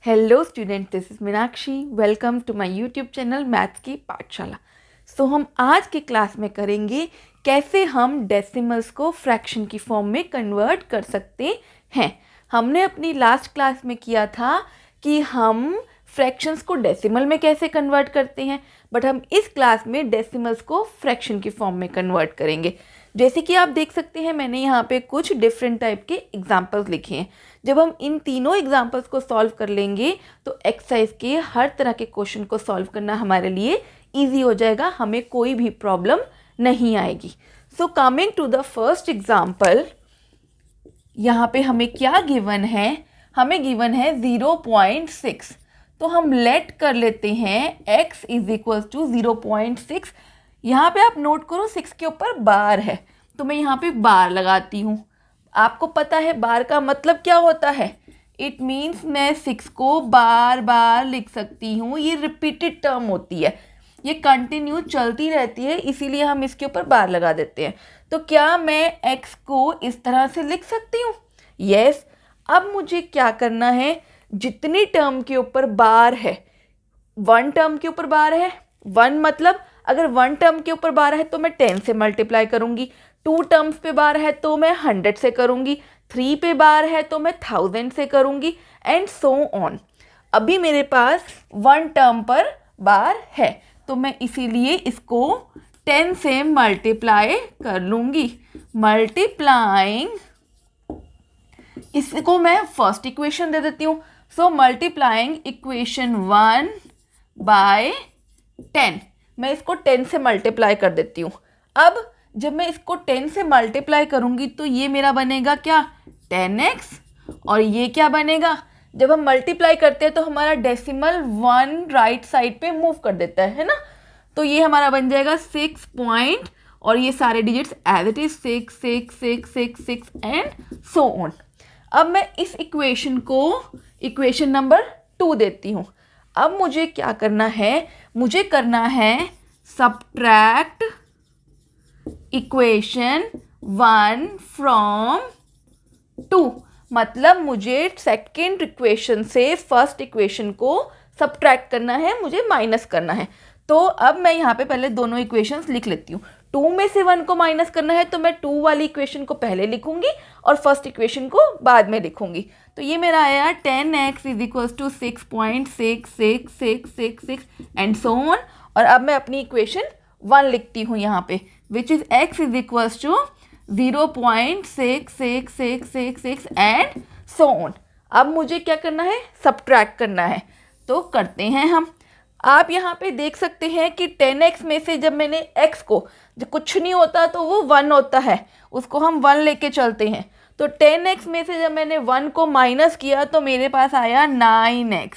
Hello student, this is Meenakshi. Welcome to my YouTube channel maths की पाठशाला। सो हम आज के क्लास में करेंगे कैसे हम डेसिमल्स को फ्रैक्शन की फॉर्म में कन्वर्ट कर सकते हैं। हमने अपनी लास्ट क्लास में किया था कि हम फ्रैक्शंस को डेसिमल में कैसे कन्वर्ट करते हैं, बट हम इस क्लास में डेसिमल्स को फ्रैक्शन की फॉर्म में कन्वर्ट करेंगे। जैसे कि आप देख सकते हैं, मैंने यहाँ पे कुछ डिफरेंट टाइप के एग्जाम्पल्स लिखे हैं। जब हम इन तीनों एग्जाम्पल्स को सॉल्व कर लेंगे तो एक्सरसाइज के हर तरह के क्वेश्चन को सॉल्व करना हमारे लिए ईजी हो जाएगा, हमें कोई भी प्रॉब्लम नहीं आएगी। So coming to the first example, यहाँ पे हमें क्या गिवन है? हमें गिवन है 0.6। तो हम लेट कर लेते हैं x इज इक्वल टू 0.6। यहाँ पे आप नोट करो 6 के ऊपर बार है, तो मैं यहाँ पे बार लगाती हूँ। आपको पता है बार का मतलब क्या होता है? इट मीन्स मैं 6 को बार बार लिख सकती हूँ। ये रिपीटेड टर्म होती है, ये कंटिन्यू चलती रहती है, इसीलिए हम इसके ऊपर बार लगा देते हैं। तो क्या मैं x को इस तरह से लिख सकती हूँ? यस। अब मुझे क्या करना है? जितनी टर्म के ऊपर बार है, 1 टर्म के ऊपर बार है, 1 मतलब अगर 1 टर्म के ऊपर बार है तो मैं 10 से मल्टीप्लाई करूँगी, 2 टर्म्स पे बार है तो मैं 100 से करूँगी, 3 पे बार है तो मैं 1000 से करूँगी, एंड सो ऑन। अभी मेरे पास 1 टर्म पर बार है तो मैं इसीलिए इसको 10 से मल्टीप्लाई कर लूँगी। मल्टीप्लाइंग, इसको मैं फर्स्ट इक्वेशन दे देती हूँ। सो मल्टीप्लाइंग इक्वेशन 1 बाय 10, मैं इसको 10 से मल्टीप्लाई कर देती हूँ। अब जब मैं इसको 10 से मल्टीप्लाई करूँगी तो ये मेरा बनेगा क्या? 10x। और ये क्या बनेगा? जब हम मल्टीप्लाई करते हैं तो हमारा डेसिमल 1 राइट साइड पे मूव कर देता है ना, तो ये हमारा बन जाएगा 6 पॉइंट, और ये सारे digits as it is 6 6 6 6 6 and so on. अब मैं इस इक्वेशन को इक्वेशन नंबर 2 देती हूँ। अब मुझे क्या करना है? मुझे करना है सब्ट्रैक्ट इक्वेशन 1 फ्रॉम 2, मतलब मुझे सेकेंड इक्वेशन से फर्स्ट इक्वेशन को सब्ट्रैक्ट करना है, मुझे माइनस करना है। तो अब मैं यहाँ पे पहले दोनों इक्वेशंस लिख लेती हूँ। 2 में से 1 को माइनस करना है तो मैं 2 वाली इक्वेशन को पहले लिखूंगी और फर्स्ट इक्वेशन को बाद में लिखूंगी। तो ये मेरा आया 10x is equal to 6.6666 and so on. और अब मैं अपनी इक्वेशन 1 लिखती हूँ यहाँ पे, which is x is equal to 0.6666 and so on. अब मुझे क्या करना है? सब्ट्रैक्ट करना है, तो करते हैं हम। आप यहाँ पे देख सकते हैं कि 10x में से जब मैंने x को, जब कुछ नहीं होता तो वो 1 होता है, उसको हम 1 लेके चलते हैं। तो 10x में से जब मैंने 1 को माइनस किया तो मेरे पास आया 9x,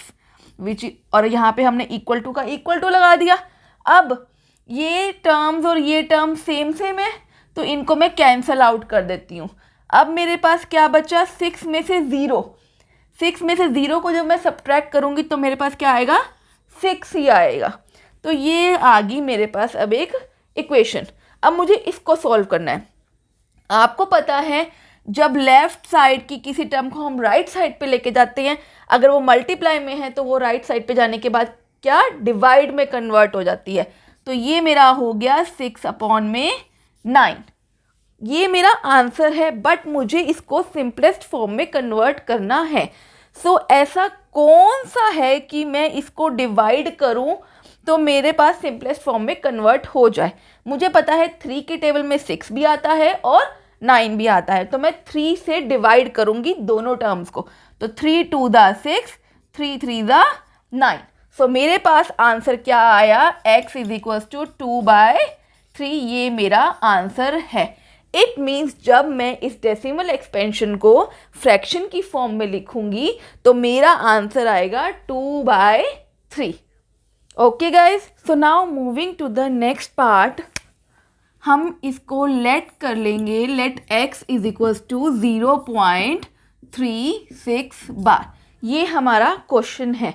विच, और यहाँ पे हमने इक्वल टू का इक्वल टू लगा दिया। अब ये टर्म्स और ये टर्म सेम सेम है तो इनको मैं कैंसल आउट कर देती हूँ। अब मेरे पास क्या बचा? 6 में से 0 को जब मैं सब्ट्रैक्ट करूँगी तो मेरे पास क्या आएगा? 6 ही आएगा। तो ये आ गई मेरे पास अब एक इक्वेशन। अब मुझे इसको सॉल्व करना है। आपको पता है जब लेफ्ट साइड की किसी टर्म को हम राइट साइड पे लेके जाते हैं, अगर वो मल्टीप्लाई में है तो वो राइट साइड पे जाने के बाद क्या? डिवाइड में कन्वर्ट हो जाती है। तो ये मेरा हो गया 6/9। ये मेरा आंसर है, बट मुझे इसको सिंपलेस्ट फॉर्म में कन्वर्ट करना है। सो ऐसा कौन सा है कि मैं इसको डिवाइड करूं तो मेरे पास सिंपलेस्ट फॉर्म में कन्वर्ट हो जाए? मुझे पता है 3 के टेबल में 6 भी आता है और 9 भी आता है, तो मैं 3 से डिवाइड करूंगी दोनों टर्म्स को। तो 3 2 दा 6, 3 3 दा 9। सो मेरे पास आंसर क्या आया? x is equal to 2/3। ये मेरा आंसर है। इट मीन्स जब मैं इस डेसिमल एक्सपेंशन को फ्रैक्शन की फॉर्म में लिखूंगी तो मेरा आंसर आएगा 2/3। Okay guys, so now moving to the next part, हम इसको लेट कर लेंगे। Let x is equal to 0.36 bar. ये हमारा क्वेश्चन है।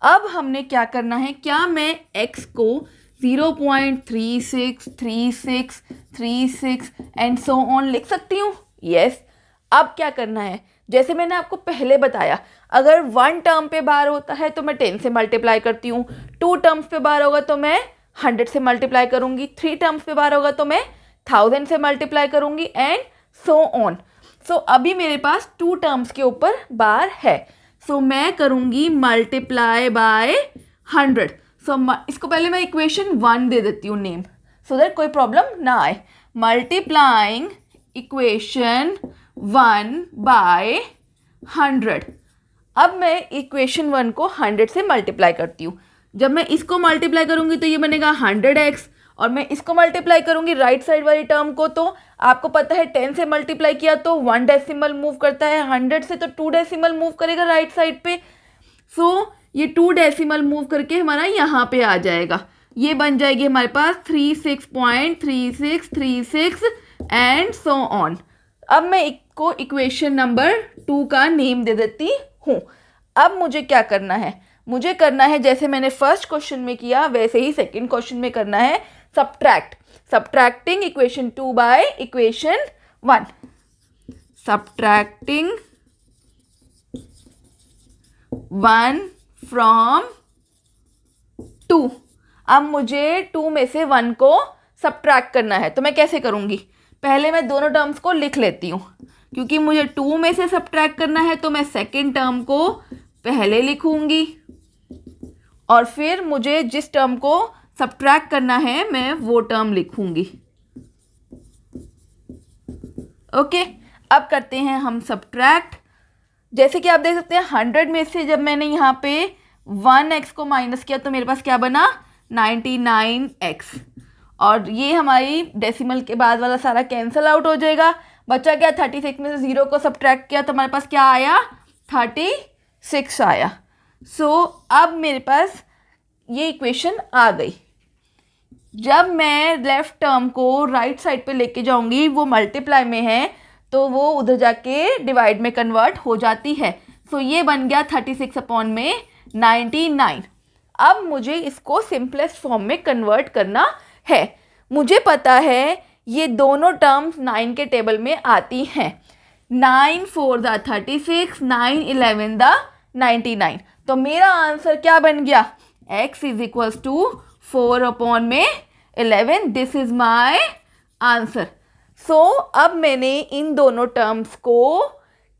अब हमने क्या करना है? क्या मैं x को 0.363636 एंड सो ऑन लिख सकती हूँ? यस। अब क्या करना है? जैसे मैंने आपको पहले बताया, अगर 1 टर्म पे बार होता है तो मैं 10 से मल्टीप्लाई करती हूँ, 2 टर्म्स पे बार होगा तो मैं 100 से मल्टीप्लाई करूँगी, 3 टर्म्स पे बार होगा तो मैं 1000 से मल्टीप्लाई करूँगी एंड सो ऑन। सो अभी मेरे पास 2 टर्म्स के ऊपर बार है, सो मैं करूँगी मल्टीप्लाई बाय 100। सो इसको पहले मैं इक्वेशन 1 दे देती हूँ नेम, सो दैट कोई प्रॉब्लम ना आए। Multiplying equation 1 by 100। अब मैं इक्वेशन 1 को 100 से मल्टीप्लाई करती हूँ। जब मैं इसको मल्टीप्लाई करूँगी तो ये बनेगा 100x, और मैं इसको मल्टीप्लाई करूँगी राइट साइड वाली टर्म को, तो आपको पता है 10 से मल्टीप्लाई किया तो 1 डेसिमल मूव करता है, 100 से तो 2 डेसिमल मूव करेगा राइट साइड पे। सो ये 2 डेसिमल मूव करके हमारा यहाँ पे आ जाएगा, ये बन जाएगी हमारे पास 36.3636 एंड सो ऑन। अब मैं इसको इक्वेशन नंबर 2 का नेम दे देती हूँ। अब मुझे क्या करना है, मुझे करना है जैसे मैंने फर्स्ट क्वेश्चन में किया वैसे ही सेकंड क्वेश्चन में करना है, subtracting equation 2 by equation 1। Subtracting 1 from 2। अब मुझे 2 में से 1 को सब्ट्रैक्ट करना है, तो मैं कैसे करूँगी, पहले मैं दोनों टर्म्स को लिख लेती हूँ। क्योंकि मुझे 2 में से सब्ट्रैक्ट करना है तो मैं सेकेंड टर्म को पहले लिखूँगी, और फिर मुझे जिस टर्म को सब्ट्रैक्ट करना है मैं वो टर्म लिखूँगी। ओके, अब करते हैं हम सब्ट्रैक्ट। जैसे कि आप देख सकते हैं 100 में से जब मैंने यहाँ पे 1x को माइनस किया तो मेरे पास क्या बना, 99x, और ये हमारी डेसिमल के बाद वाला सारा कैंसिल आउट हो जाएगा। बचा क्या, 36 में से 0 को सब्ट्रैक्ट किया तो हमारे पास क्या आया, 36 आया। सो अब मेरे पास ये इक्वेशन आ गई। जब मैं लेफ्ट टर्म को राइट साइड पे लेके जाऊंगी, वो मल्टीप्लाई में है तो वो उधर जाके डिवाइड में कन्वर्ट हो जाती है। सो ये बन गया 36 अपॉन में 99। अब मुझे इसको सिंपलेस्ट फॉर्म में कन्वर्ट करना है। मुझे पता है ये दोनों टर्म्स 9 के टेबल में आती हैं, 9 4 द 36, 9 11 द 99। तो मेरा आंसर क्या बन गया, x is equals to 4 upon में 11। This is my answer. So अब मैंने इन दोनों टर्म्स को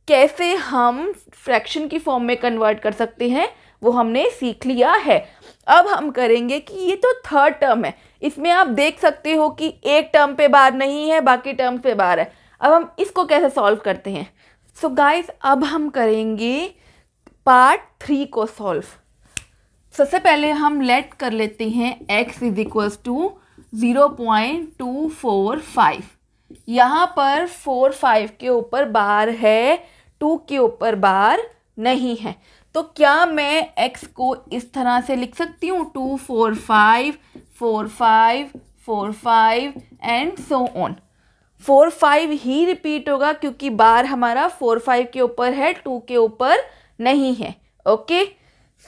कैसे हम फ्रैक्शन की फॉर्म में कन्वर्ट कर सकते हैं वो हमने सीख लिया है। अब हम करेंगे कि ये तो थर्ड टर्म है, इसमें आप देख सकते हो कि एक टर्म पे बार नहीं है, बाकी टर्म पे बार है। अब हम इसको कैसे सॉल्व करते हैं। सो गाइस, अब हम करेंगे पार्ट 3 को सॉल्व। सबसे पहले हम लेट कर लेते हैं x इज इक्वल्स टू 0.245। यहाँ पर 4 5 के ऊपर बार है, 2 के ऊपर बार नहीं है, तो क्या मैं x को इस तरह से लिख सकती हूँ, 2 4 5 4 5 4 5 and so on. 4 5 he repeat होगा क्योंकि बार हमारा 4 5 के ऊपर है, 2 के ऊपर नहीं है। ओके,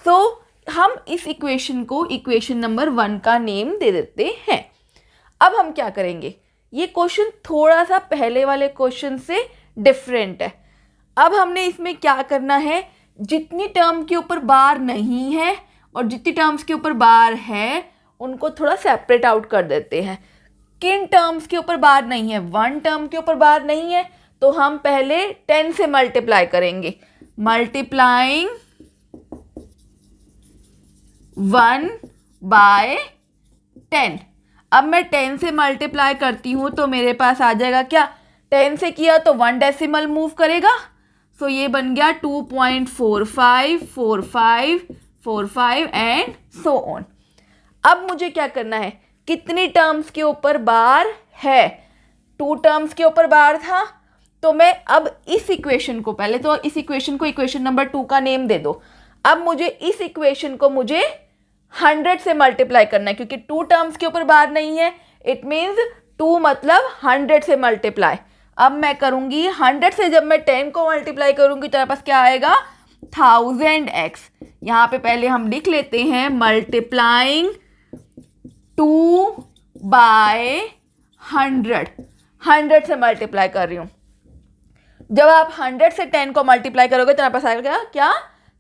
सो हम इस इक्वेशन को इक्वेशन नंबर 1 का नेम दे देते हैं। अब हम क्या करेंगे, ये क्वेश्चन थोड़ा सा पहले वाले क्वेश्चन से डिफरेंट है। अब हमने इसमें क्या करना है, जितनी टर्म के ऊपर बार नहीं है और जितनी टर्म्स के ऊपर बार है उनको थोड़ा सेपरेट आउट कर देते हैं। किन टर्म्स के ऊपर बार नहीं है, 1 टर्म के ऊपर बार नहीं है तो हम पहले 10 से मल्टीप्लाई करेंगे। Multiplying 1 by 10। अब मैं 10 से मल्टीप्लाई करती हूँ तो मेरे पास आ जाएगा क्या, 10 से किया तो 1 डेसिमल मूव करेगा, सो ये बन गया 2.454545 एंड सो ऑन। अब मुझे क्या करना है, कितनी टर्म्स के ऊपर बार है, 2 टर्म्स के ऊपर बार था, तो मैं अब इस इक्वेशन को, पहले तो इस इक्वेशन को इक्वेशन नंबर 2 का नेम दे दो। अब मुझे इस इक्वेशन को मुझे 100 से मल्टीप्लाई करना है क्योंकि 2 टर्म्स के ऊपर बार नहीं है, इट मीन्स 2 मतलब 100 से मल्टीप्लाई। अब मैं करूंगी 100 से, जब मैं 10 को मल्टीप्लाई करूंगी तो मेरे पास क्या आएगा, 1000x। यहाँ पे पहले हम लिख लेते हैं मल्टीप्लाइंग 2 बाय 100 से मल्टीप्लाई कर रही हूँ। जब आप 100 से 10 को मल्टीप्लाई करोगे तो हमारे पास आएगा क्या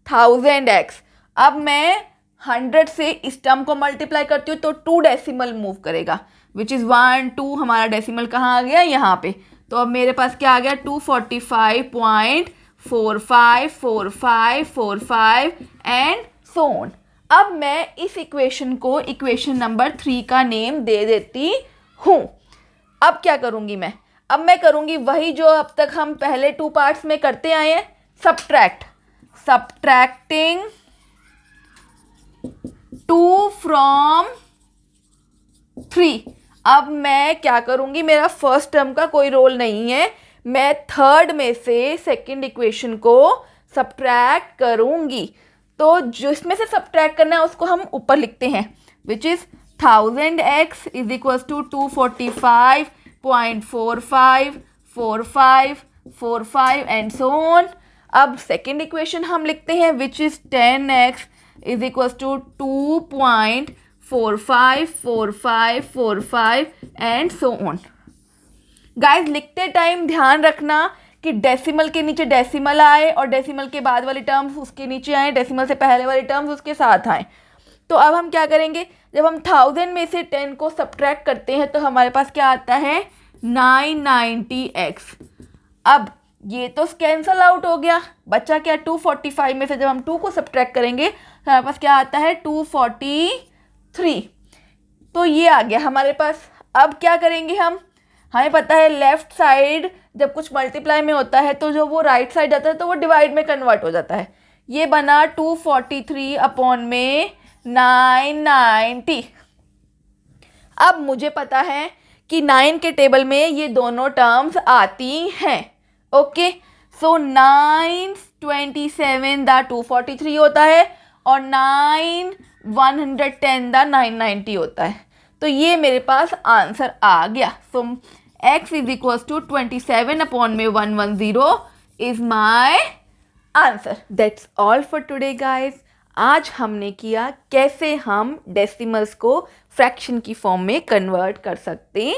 1000x। अब मैं 100 से इस टर्म को मल्टीप्लाई करती हूँ तो 2 डेसिमल मूव करेगा, विच इज़ 1 2। हमारा डेसिमल कहाँ आ गया, यहाँ पे। तो अब मेरे पास क्या आ गया 245.454545 एंड सो ऑन। अब मैं इस इक्वेशन को इक्वेशन नंबर 3 का नेम दे देती हूँ। अब क्या करूँगी मैं, अब मैं करूँगी वही जो अब तक हम पहले 2 पार्ट्स में करते आए हैं, सब्ट्रैक्टिंग 2 फ्रॉम 3। अब मैं क्या करूँगी, मेरा फर्स्ट टर्म का कोई रोल नहीं है, मैं थर्ड में से सेकंड इक्वेशन को सब्ट्रैक्ट करूँगी। तो जिसमें से सब्ट्रैक्ट करना है उसको हम ऊपर लिखते हैं, which is 1000x is equals to 245.454545 and so on. अब सेकेंड इक्वेशन हम लिखते हैं, which is 10x is equals to 2.454545 and so on. Guys लिखते टाइम ध्यान रखना कि डेसिमल के नीचे डेसिमल आए और डेसिमल के बाद वाली टर्म्स उसके नीचे आए, डेसिमल से पहले वाली टर्म्स उसके साथ आए। तो अब हम क्या करेंगे, जब हम 1000 में से 10 को सब्ट्रैक्ट करते हैं तो हमारे पास क्या आता है 990x। अब ये तो कैंसल आउट हो गया, बचा क्या 245 में से जब हम 2 को सब्ट्रैक्ट करेंगे तो हमारे पास क्या आता है 243। तो ये आ गया हमारे पास। अब क्या करेंगे हम, हमें पता है लेफ्ट साइड जब कुछ मल्टीप्लाई में होता है तो जो वो राइट साइड जाता है तो वो डिवाइड में कन्वर्ट हो जाता है। ये बना 243 अपॉन में 990। अब मुझे पता है कि 9 के टेबल में ये दोनों टर्म्स आती हैं। ओके, सो 927 द 243 होता है और 110 द 990 होता है। तो ये मेरे पास आंसर आ गया। So x is equals to 27 upon में 110 is my answer. That's all for today guys. आज हमने किया कैसे हम डेसिमल्स को फ्रैक्शन की फॉर्म में कन्वर्ट कर सकते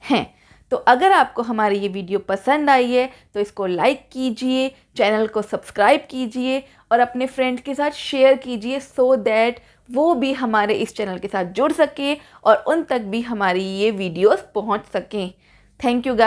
हैं। तो अगर आपको हमारी ये वीडियो पसंद आई है तो इसको लाइक कीजिए, चैनल को सब्सक्राइब कीजिए और अपने फ्रेंड्स के साथ शेयर कीजिए सो दैट वो भी हमारे इस चैनल के साथ जुड़ सके और उन तक भी हमारी ये वीडियोस पहुंच सकें। Thank you guys.